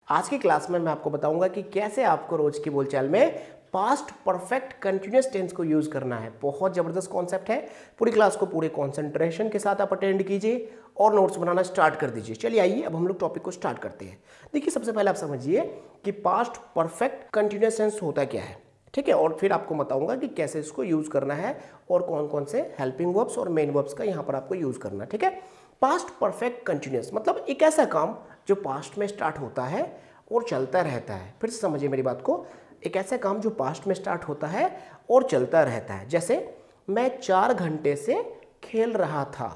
आज की क्लास में मैं आपको बताऊंगा कि कैसे आपको रोज की बोलचाल में पास्ट परफेक्ट कंटिन्यूअस टेंस को यूज करना है। बहुत जबरदस्त कॉन्सेप्ट है। पूरी क्लास को पूरे कंसंट्रेशन के साथ आप अटेंड कीजिए और नोट्स बनाना स्टार्ट कर दीजिए। चलिए आइए अब हम लोग टॉपिक को स्टार्ट करते हैं। देखिए सबसे पहले आप समझिए कि पास्ट परफेक्ट कंटिन्यूअस टेंस होता क्या है, ठीक है, और फिर आपको बताऊंगा कि कैसे इसको यूज करना है और कौन कौन से हेल्पिंग वर्ब्स और मेन वर्ब्स का यहाँ पर आपको यूज करना है। ठीक है, पास्ट परफेक्ट कंटिन्यूअस मतलब एक ऐसा काम जो पास्ट में स्टार्ट होता है और चलता रहता है। फिर से समझिए मेरी बात को, एक ऐसा काम जो पास्ट में स्टार्ट होता है और चलता रहता है। जैसे मैं 4 घंटे से खेल रहा था।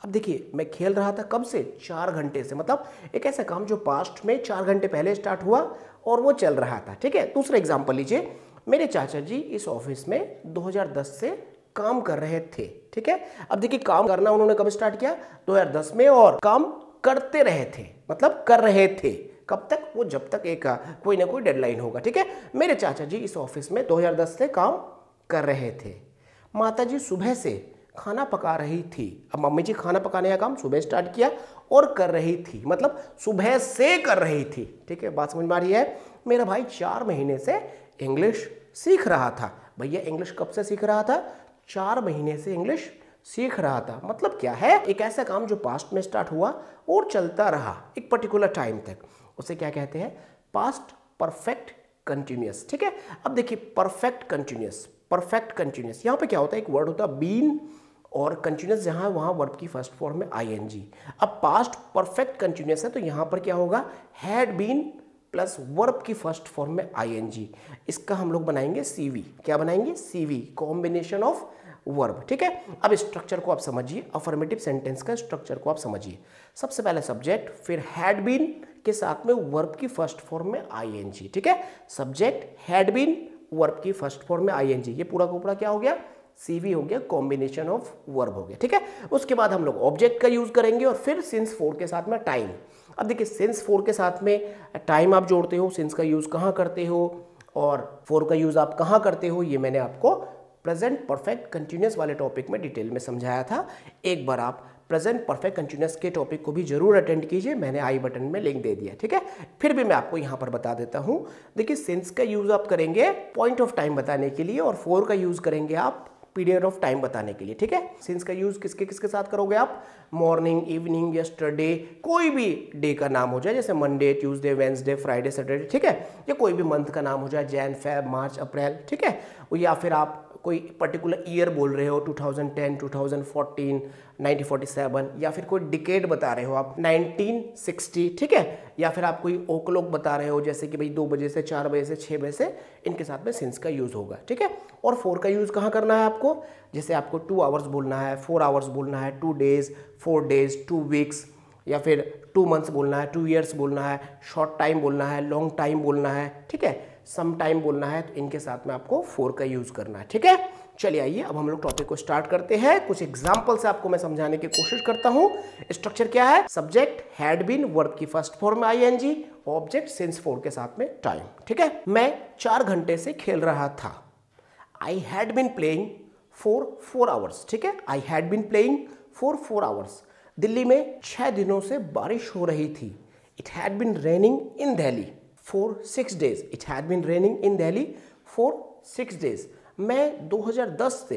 अब देखिए मैं खेल रहा था कब से? 4 घंटे से। मतलब एक ऐसा काम जो पास्ट में 4 घंटे पहले स्टार्ट हुआ और वो चल रहा था। ठीक है, दूसरा एग्जाम्पल लीजिए, मेरे चाचा जी इस ऑफिस में 2010 से काम कर रहे थे। ठीक है, अब देखिए काम करना उन्होंने कब स्टार्ट किया? 2010 में, और काम करते रहे थे मतलब कर रहे थे कब तक? वो जब तक एक कोई ना कोई डेडलाइन होगा। ठीक है, मेरे चाचा जी इस ऑफिस में 2010 से काम कर रहे थे। माता जी सुबह से खाना पका रही थी। अब मम्मी जी खाना पकाने का काम सुबह स्टार्ट किया और कर रही थी, मतलब सुबह से कर रही थी। ठीक है, बात समझ में आ रही है? मेरा भाई 4 महीने से इंग्लिश सीख रहा था। भैया इंग्लिश कब से सीख रहा था? 4 महीने से इंग्लिश सीख रहा था। मतलब क्या है? एक ऐसा काम जो पास्ट में स्टार्ट हुआ और चलता रहा एक पर्टिकुलर टाइम तक, उसे क्या कहते हैं? Past perfect continuous. ठीक है, अब देखिए परफेक्ट कंटिन्यूअस यहाँ पे क्या होता है? एक वर्ड होता है बीन, और कंटिन्यूअस जहां है वहां वर्ब की फर्स्ट फॉर्म में आईएनजी। अब पास्ट परफेक्ट कंटिन्यूअस है तो यहां पर क्या होगा? हैड बीन प्लस वर्ब की फर्स्ट फॉर्म में आईएनजी। इसका हम लोग बनाएंगे सीवी। क्या बनाएंगे? CV, combination of verb. ठीक है, अब स्ट्रक्चर को आप समझिए, अफर्मेटिव सेंटेंस का स्ट्रक्चर को आप समझिए। सबसे पहले सब्जेक्ट, फिर हैड बीन के साथ में वर्ब की फर्स्ट फॉर्म में आईएनजी। ठीक है, सब्जेक्ट हैड बीन वर्ब की फर्स्ट फॉर्म में आईएनजी, ये पूरा का पूरा क्या हो गया? सीवी हो गया, कॉम्बिनेशन ऑफ वर्ब हो गया। ठीक है, उसके बाद हम लोग ऑब्जेक्ट का यूज करेंगे और फिर सिंस 4 के साथ में टाइम। अब देखिए सिंस 4 के साथ में टाइम आप जोड़ते हो, सिंस का यूज कहाँ करते हो और 4 का यूज आप कहाँ करते हो, ये मैंने आपको प्रेजेंट परफेक्ट कंटिन्यूअस वाले टॉपिक में डिटेल में समझाया था। एक बार आप प्रेजेंट परफेक्ट कंटिन्यूअस के टॉपिक को भी जरूर अटेंड कीजिए, मैंने आई बटन में लिंक दे दिया। ठीक है, फिर भी मैं आपको यहाँ पर बता देता हूँ। देखिए सिंस का यूज आप करेंगे पॉइंट ऑफ टाइम बताने के लिए और 4 का यूज करेंगे आप पीरियड ऑफ टाइम बताने के लिए। ठीक है, सिंस का यूज किसके किसके साथ करोगे आप? मॉर्निंग, इवनिंग, यस्टरडे, कोई भी डे का नाम हो जाए, जैसे Monday, Tuesday, Wednesday, Friday, Saturday. ठीक है, या कोई भी मंथ का नाम हो जाए, जैन, फेब, मार्च, अप्रैल। ठीक है, या फिर आप कोई पर्टिकुलर ईयर बोल रहे हो, 2010, 2014, 1947, या फिर कोई डिकेड बता रहे हो आप 1960। ठीक है, या फिर आप कोई ओ क्लॉक बता रहे हो, जैसे कि भाई 2 बजे से 4 बजे से 6 बजे से, इनके साथ में सिंस का यूज होगा। ठीक है, और 4 का यूज कहाँ करना है आपको? जैसे आपको 2 आवर्स बोलना है, 4 आवर्स बोलना है, 2 डेज, 4 डेज, 2 वीक्स, या फिर 2 मंथ्स बोलना है, 2 ईयर्स बोलना है, शॉर्ट टाइम बोलना है, लॉन्ग टाइम बोलना है। ठीक है, सम टाइम बोलना है, तो इनके साथ में आपको 4 का यूज करना है। ठीक है, चलिए आइए अब हम लोग टॉपिक को स्टार्ट करते हैं। कुछ एग्जांपल से आपको मैं समझाने की कोशिश करता हूं। स्ट्रक्चर क्या है? सब्जेक्ट हैड बीन वर्ब की फर्स्ट फॉर्म में आईएनजी, ऑब्जेक्ट सिंस 4 के साथ में टाइम। ठीक है, मैं 4 घंटे से खेल रहा था। I had been playing for 4 hours. ठीक है, I had been playing for 4 hours. Delhi में 6 दिनों से बारिश हो रही थी। It had been raining in Delhi for 6 days. It had been raining in Delhi for 6 days. मैं 2010 से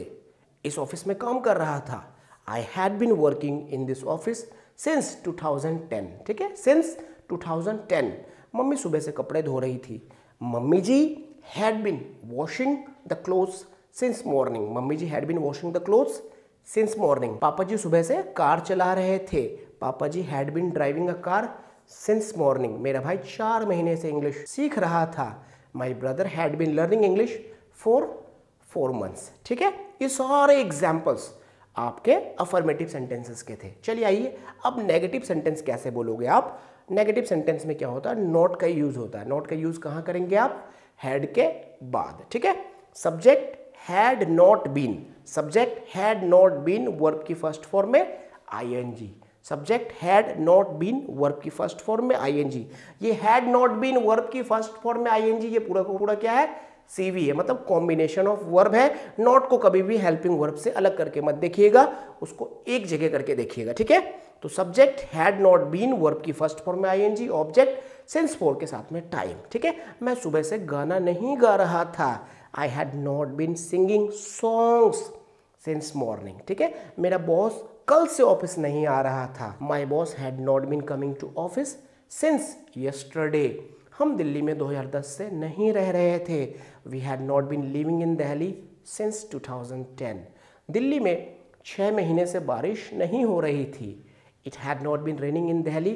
इस ऑफिस में काम कर रहा था। I had been working in this office since 2010। ठीक है, सिंस 2010। मम्मी सुबह से कपड़े धो रही थी। Mummy ji had been washing the clothes since morning. Mummy ji had been washing the clothes since morning. Papa ji सुबह से कार चला रहे थे। Papa ji had been driving a car since morning. मेरा भाई 4 महीने से इंग्लिश सीख रहा था। My brother had been learning English for 4 months। ठीक है, ये सारे एग्जाम्पल्स आपके अफर्मेटिव सेंटेंसेस के थे। चलिए आइए अब नेगेटिव सेंटेंस कैसे बोलोगे आप? नेगेटिव सेंटेंस में क्या होता है? नॉट का यूज होता है। नॉट का यूज कहाँ करेंगे आप? हैड के बाद। ठीक है, subject had not been, subject had not been verb की फर्स्ट फॉर्म में ING. Subject had not been verb की फर्स्ट फॉर्म में आईएनजी। ये हैड नॉट बीन वर्ब की फर्स्ट फॉर्म में आईएनजी, ये पूरा का पूरा क्या है? सीवी है, मतलब कॉम्बिनेशन ऑफ वर्ब है। नॉट को कभी भी हेल्पिंग वर्ब से अलग करके मत देखिएगा, उसको एक जगह करके देखिएगा। ठीक है, तो subject had not been verb की फर्स्ट फॉर्म में आईएनजी, ऑब्जेक्ट सिंस फॉर के साथ में टाइम, ठीक है। मैं सुबह से गाना नहीं गा रहा था, I had not been singing songs since morning, ठीक है। मेरा बॉस कल से ऑफिस नहीं आ रहा था, my boss had not been coming to office since yesterday. हम दिल्ली में 2010 से नहीं रह रहे थे, we had not been living in Delhi since 2010। Delhi में 6 महीने से बारिश नहीं हो रही थी, it had not been raining in Delhi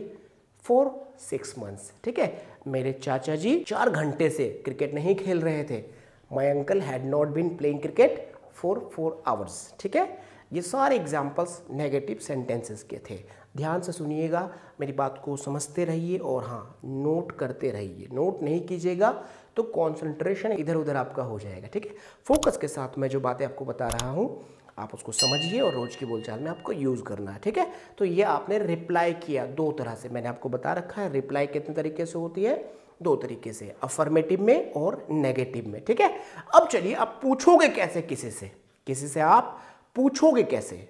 for 6 months, ठीक है। मेरे चाचा जी 4 घंटे से क्रिकेट नहीं खेल रहे थे, my uncle had not been playing cricket for 4 hours, ठीक है। ये सारे एग्जाम्पल्स नेगेटिव सेंटेंसेस के थे। ध्यान से सुनिएगा, मेरी बात को समझते रहिए और हाँ नोट करते रहिए। नोट नहीं कीजिएगा तो कॉन्सेंट्रेशन इधर उधर आपका हो जाएगा, ठीक है। फोकस के साथ मैं जो बातें आपको बता रहा हूँ आप उसको समझिए और रोज की बोलचाल में आपको यूज़ करना है, ठीक है। तो ये आपने रिप्लाई किया 2 तरह से, मैंने आपको बता रखा है रिप्लाई कितने तरीके से होती है, 2 तरीके से, अफर्मेटिव में और नेगेटिव में, ठीक है। अब चलिए आप पूछोगे कैसे किसी से आप पूछोगे कैसे।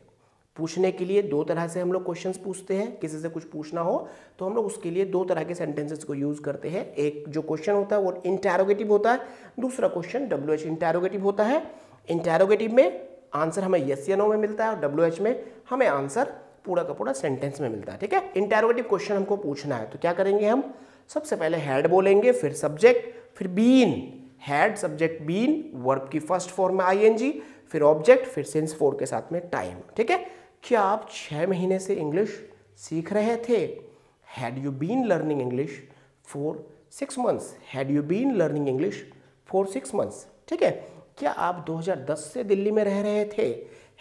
पूछने के लिए 2 तरह से हम लोग क्वेश्चंस पूछते हैं। किसी से कुछ पूछना हो तो हम लोग उसके लिए 2 तरह के सेंटेंसेस को यूज़ करते हैं। एक जो क्वेश्चन होता है वो इंटरोगेटिव होता है, दूसरा क्वेश्चन WH इंटरोगेटिव होता है। इंटरोगेटिव में आंसर हमें यस या नो में मिलता है और WH में हमें आंसर पूरा का पूरा सेंटेंस में मिलता है, ठीक है। इंटरोगेटिव क्वेश्चन हमको पूछना है तो क्या करेंगे हम, सबसे पहले हैड बोलेंगे, फिर सब्जेक्ट, फिर been, had subject been, verb की फर्स्ट फॉर्म में ING, फिर ऑब्जेक्ट, फिर सिंस फॉर के साथ में टाइम, ठीक है। क्या आप 6 महीने से इंग्लिश सीख रहे थे, had you been learning English for 6 months, had you been learning English for 6 months, ठीक है। क्या आप 2010 से दिल्ली में रह रहे थे,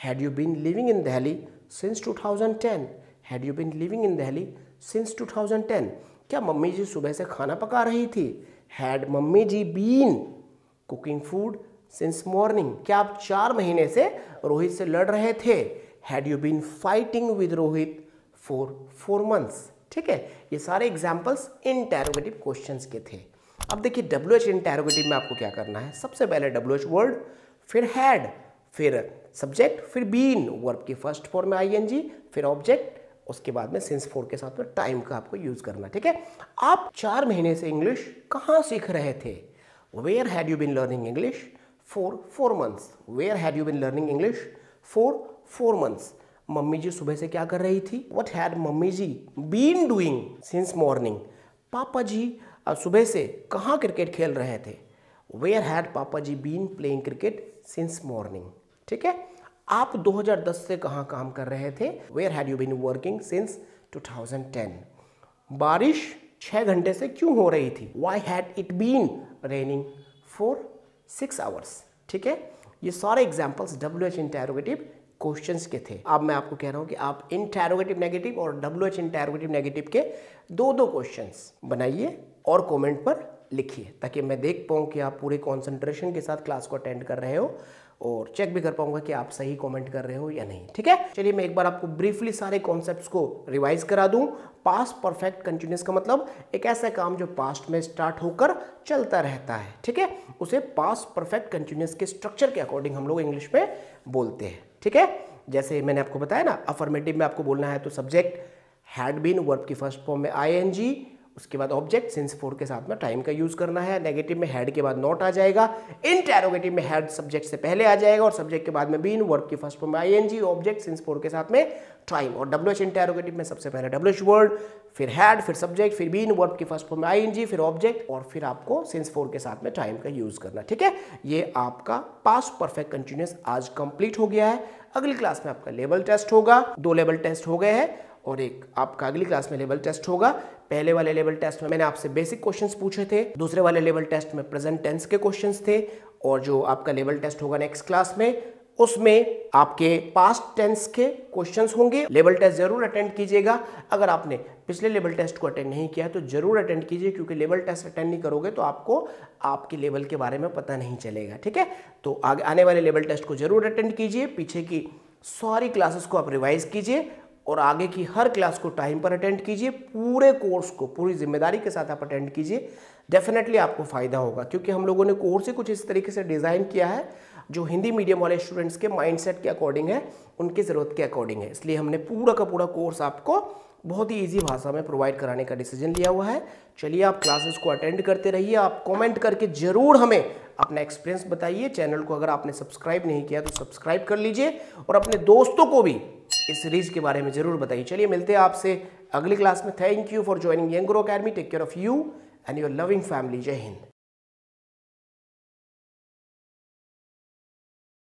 had you been living in Delhi since 2010, had you been living in Delhi since 2010। क्या मम्मी जी सुबह से खाना पका रही थी, had mummy ji been cooking food since morning. क्या आप 4 महीने से रोहित से लड़ रहे थे, had you been fighting with Rohit for 4 months, ठीक है। ये सारे एग्जाम्पल्स इंटरोगेटिव क्वेश्चंस के थे। अब देखिए WH इंटरोगेटिव में आपको क्या करना है, सबसे पहले WH वर्ड, फिर हैड, फिर सब्जेक्ट, फिर बीन, वर्ब की फर्स्ट फॉर्म में ING, फिर ऑब्जेक्ट, उसके बाद में सिंस फॉर के साथ में टाइम का आपको यूज करना, ठीक है। आप 4 महीने से इंग्लिश कहाँ सीख रहे थे, where had you been learning English for 4 months, where had you been learning English for 4 months। Mummy ji सुबह से क्या कर रही थी, what had mummy ji been doing since morning. Papa ji सुबह से कहाँ क्रिकेट खेल रहे थे, where had papa ji been playing cricket since morning, ठीक है। आप 2010 से कहाँ काम कर रहे थे, where had you been working since 2010। बारिश 6 घंटे से क्यों हो रही थी, why had it been raining for 6 hours, ठीक है। ये सारे एग्जाम्पल्स WH इंटरोगेटिव क्वेश्चंस के थे। अब मैं आपको कह रहा हूं कि आप इंटरोगेटिव नेगेटिव और WH इंटरोगेटिव नेगेटिव के 2 क्वेश्चंस बनाइए और कमेंट पर लिखिए ताकि मैं देख पाऊँ कि आप पूरे कंसंट्रेशन के साथ क्लास को अटेंड कर रहे हो और चेक भी कर पाऊंगा कि आप सही कमेंट कर रहे हो या नहीं, ठीक है। चलिए मैं एक बार आपको ब्रीफली सारे कॉन्सेप्ट्स को रिवाइज करा दूं। पास्ट परफेक्ट कंटिन्यूअस का मतलब एक ऐसा काम जो पास्ट में स्टार्ट होकर चलता रहता है, ठीक है, उसे पास्ट परफेक्ट कंटिन्यूअस के स्ट्रक्चर के अकॉर्डिंग हम लोग इंग्लिश में बोलते हैं, ठीक है। जैसे मैंने आपको बताया ना, अफर्मेटिव में आपको बोलना है तो सब्जेक्ट हैड बीन, वर्ब की फर्स्ट फॉर्म में ING, उसके बाद ऑब्जेक्ट सिंस फॉर के साथ में टाइम का यूज करना है। नेगेटिव में हैड के बाद नॉट आ जाएगा, इंटरोगेटिव में हैड सब्जेक्ट से पहले आ जाएगा और सब्जेक्ट के बाद में बीन, वर्ब की फर्स्ट फॉर्म में ING, ऑब्जेक्ट सिंस फॉर के साथ में टाइम। और WH इंटरोगेटिव में सबसे पहले WH वर्ड, फिर हैड, फिर सब्जेक्ट, फिर बीन, वर्ब की फर्स्ट फॉर्म में ING, फिर ऑब्जेक्ट और फिर आपको सिंस फॉर के साथ में टाइम का यूज करना, ठीक है। ये आपका पास्ट परफेक्ट कंटिन्यूअस आज कंप्लीट हो गया है। अगली क्लास में आपका लेवल टेस्ट होगा, 2 लेवल टेस्ट हो गए हैं और एक आपका अगली क्लास में लेवल टेस्ट होगा। पहले वाले लेवल टेस्ट में मैंने आपसे बेसिक क्वेश्चंस पूछे थे, दूसरे वाले लेवल टेस्ट में प्रेजेंट टेंस के क्वेश्चंस थे और जो आपका लेवल टेस्ट होगा नेक्स्ट क्लास में उसमें आपके पास्ट टेंस के क्वेश्चंस होंगे। लेवल टेस्ट जरूर अटेंड कीजिएगा। अगर आपने पिछले लेवल टेस्ट को अटेंड नहीं किया तो जरूर अटेंड कीजिए, क्योंकि लेवल टेस्ट अटेंड नहीं करोगे तो आपको आपके लेवल के बारे में पता नहीं चलेगा, ठीक है। तो आगे आने वाले लेवल टेस्ट को जरूर अटेंड कीजिए, पीछे की सारी क्लासेस को आप रिवाइज कीजिए और आगे की हर क्लास को टाइम पर अटेंड कीजिए। पूरे कोर्स को पूरी जिम्मेदारी के साथ आप अटेंड कीजिए, डेफिनेटली आपको फायदा होगा, क्योंकि हम लोगों ने कोर्स ही कुछ इस तरीके से डिज़ाइन किया है जो हिंदी मीडियम वाले स्टूडेंट्स के माइंडसेट के अकॉर्डिंग है, उनकी ज़रूरत के अकॉर्डिंग है। इसलिए हमने पूरा का पूरा कोर्स आपको बहुत ही इजी भाषा में प्रोवाइड कराने का डिसीजन लिया हुआ है। चलिए आप क्लासेस को अटेंड करते रहिए, आप कमेंट करके ज़रूर हमें अपना एक्सपीरियंस बताइए। चैनल को अगर आपने सब्सक्राइब नहीं किया तो सब्सक्राइब कर लीजिए और अपने दोस्तों को भी इस सीरीज के बारे में ज़रूर बताइए। चलिए मिलते हैं आपसे अगली क्लास में। Thank you for joining young Guru academy. Take care of you and your loving family. जय हिंद।